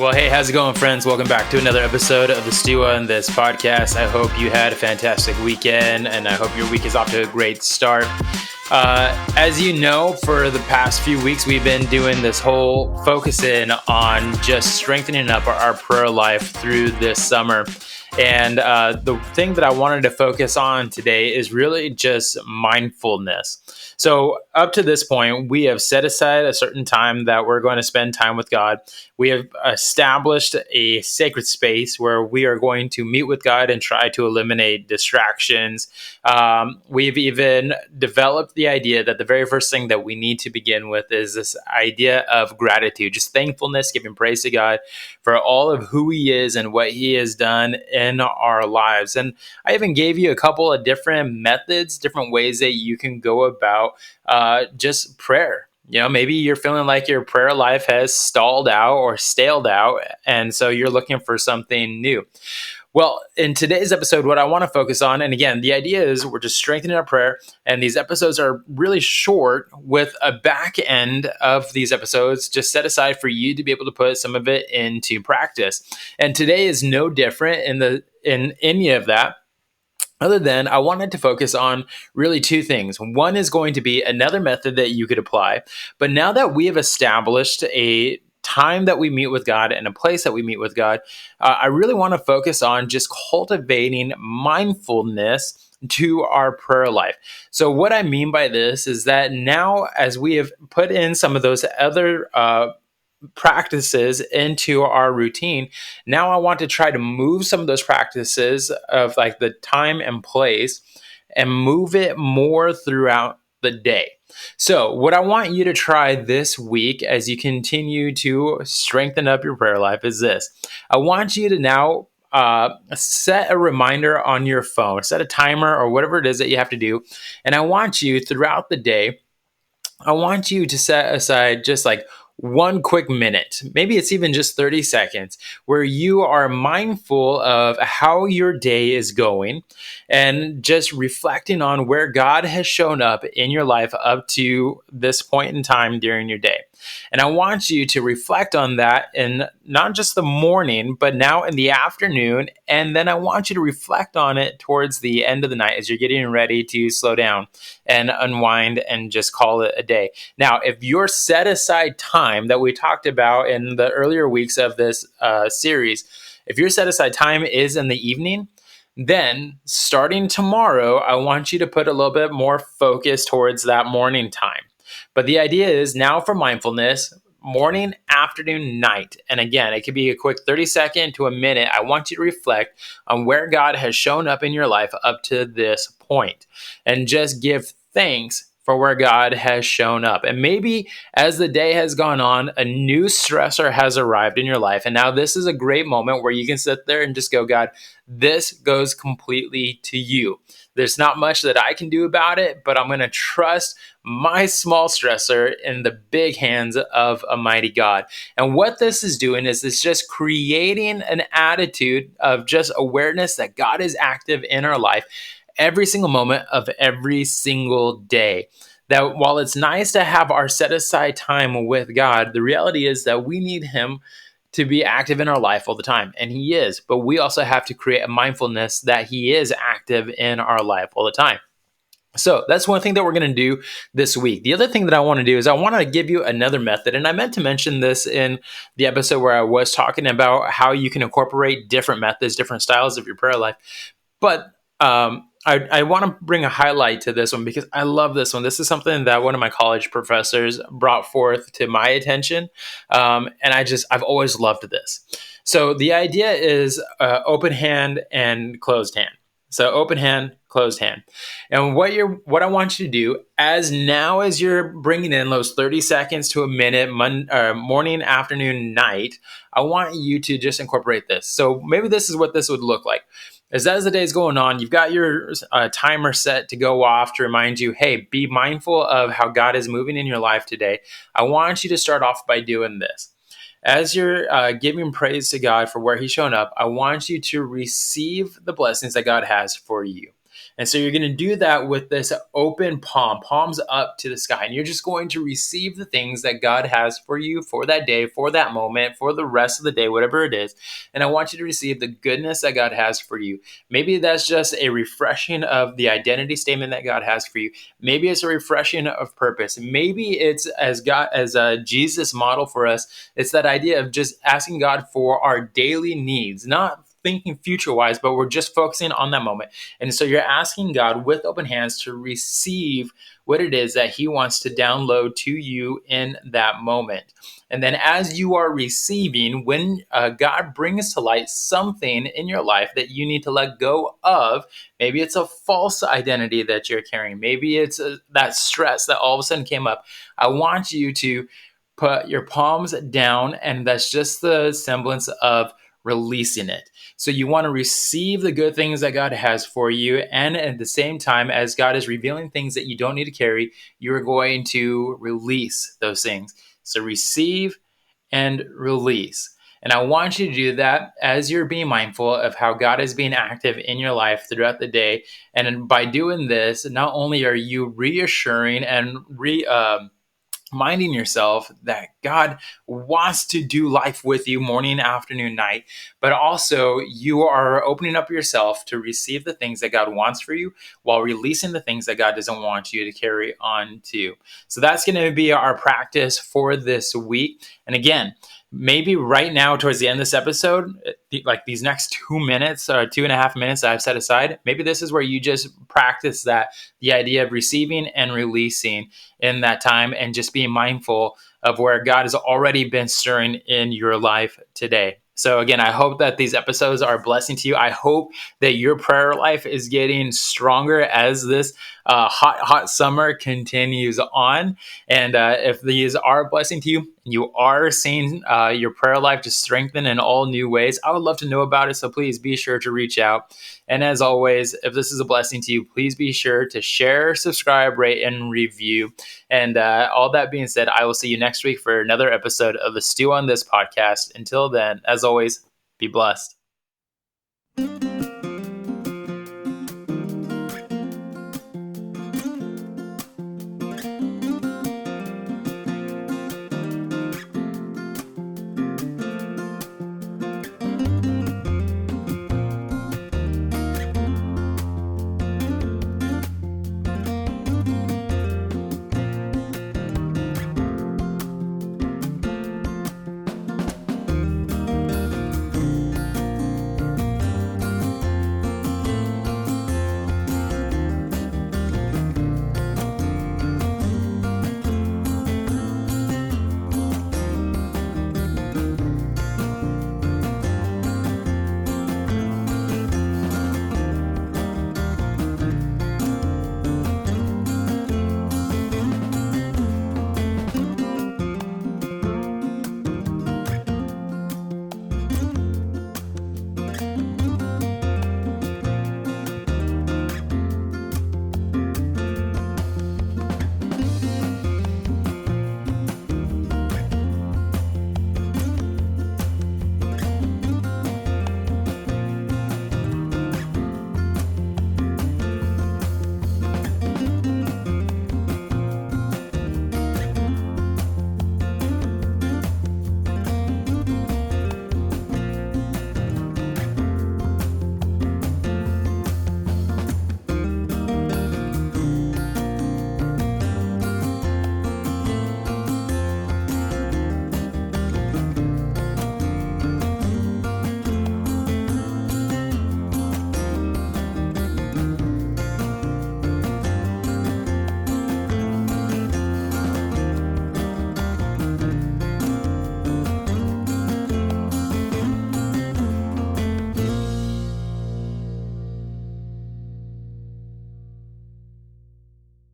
Well, hey, how's it going, friends? Welcome back to another episode of the Stew on This podcast. I hope you had a fantastic weekend, and I hope your week is off to a great start. As you know, for the past few weeks, we've been doing this whole focus in on just strengthening up our prayer life through this summer. And the thing that I wanted to focus on today is really just mindfulness. So up to this point, we have set aside a certain time that we're going to spend time with God. We have established a sacred space where we are going to meet with God and try to eliminate distractions. We've even developed the idea that the very first thing that we need to begin with is this idea of gratitude, just thankfulness, giving praise to God for all of who He is and what He has done in our lives. And I even gave you a couple of different methods, different ways that you can go about just prayer. Maybe you're feeling like your prayer life has stalled out or staled out, and so you're looking for something new. Well, in today's episode, what I want to focus on, and again, the idea is we're just strengthening our prayer, and these episodes are really short with a back end of these episodes just set aside for you to be able to put some of it into practice. And today is no different in any of that. Other than I wanted to focus on really two things. One is going to be another method that you could apply. But now that we have established a time that we meet with God and a place that we meet with God, I really want to focus on just cultivating mindfulness to our prayer life. So what I mean by this is that now as we have put in some of those other practices into our routine, now I want to try to move some of those practices of like the time and place and move it more throughout the day. So what I want you to try this week as you continue to strengthen up your prayer life is this. I want you to now set a reminder on your phone, set a timer or whatever it is that you have to do. And I want you throughout the day, I want you to set aside just like one quick minute, maybe it's even just 30 seconds, where you are mindful of how your day is going and just reflecting on where God has shown up in your life up to this point in time during your day. And I want you to reflect on that in not just the morning, but now in the afternoon. And then I want you to reflect on it towards the end of the night as you're getting ready to slow down and unwind and just call it a day. Now, if your set aside time that we talked about in the earlier weeks of this series, if your set aside time is in the evening, then starting tomorrow, I want you to put a little bit more focus towards that morning time. But the idea is now for mindfulness, morning, afternoon, night. And again, it could be a quick 30-second to a minute. I want you to reflect on where God has shown up in your life up to this point and just give thanks for where God has shown up. And maybe as the day has gone on, a new stressor has arrived in your life. And now this is a great moment where you can sit there and just go, God, this goes completely to you. There's not much that I can do about it, but I'm going to trust my small stressor in the big hands of a mighty God. And what this is doing is it's just creating an attitude of just awareness that God is active in our life every single moment of every single day. That while it's nice to have our set aside time with God, the reality is that we need Him to be active in our life all the time. And He is, but we also have to create a mindfulness that He is active in our life all the time. So that's one thing that we're going to do this week. The other thing that I want to do is I want to give you another method. And I meant to mention this in the episode where I was talking about how you can incorporate different methods, different styles of your prayer life. But I want to bring a highlight to this one because I love this one. This is something that one of my college professors brought forth to my attention. And I've always loved this. So the idea is open hand and closed hand. So open hand, closed hand. And what I want you to do as you're bringing in those 30 seconds to a minute, morning, afternoon, night, I want you to just incorporate this. So maybe this is what this would look like. As the day's going on, you've got your timer set to go off to remind you, hey, be mindful of how God is moving in your life today. I want you to start off by doing this. As you're giving praise to God for where He's shown up, I want you to receive the blessings that God has for you. And so you're going to do that with this open palm, palms up to the sky. And you're just going to receive the things that God has for you for that day, for that moment, for the rest of the day, whatever it is. And I want you to receive the goodness that God has for you. Maybe that's just a refreshing of the identity statement that God has for you. Maybe it's a refreshing of purpose. Maybe it's as Jesus model for us. It's that idea of just asking God for our daily needs, not thinking future wise, but we're just focusing on that moment. And so you're asking God with open hands to receive what it is that He wants to download to you in that moment. And then as you are receiving, when God brings to light something in your life that you need to let go of, maybe it's a false identity that you're carrying, maybe it's that stress that all of a sudden came up. I want you to put your palms down, and that's just the semblance of releasing it. So you want to receive the good things that God has for you, and at the same time, as God is revealing things that you don't need to carry, you're going to release those things. So receive and release. And I want you to do that as you're being mindful of how God is being active in your life throughout the day. And by doing this, not only are you reassuring and reminding yourself that God wants to do life with you morning, afternoon, night, but also you are opening up yourself to receive the things that God wants for you while releasing the things that God doesn't want you to carry on to. So that's going to be our practice for this week. And again, maybe right now towards the end of this episode, like these next 2 minutes or 2.5 minutes that I've set aside, maybe this is where you just practice that, the idea of receiving and releasing in that time, and just being mindful of where God has already been stirring in your life today. So again, I hope that these episodes are a blessing to you. I hope that your prayer life is getting stronger as this hot summer continues on. And if these are a blessing to you, you are seeing your prayer life just strengthen in all new ways, I would love to know about it. So please be sure to reach out. And as always, if this is a blessing to you, please be sure to share, subscribe, rate, and review. And all that being said, I will see you next week for another episode of the Stew on This podcast. Until then, as always, be blessed.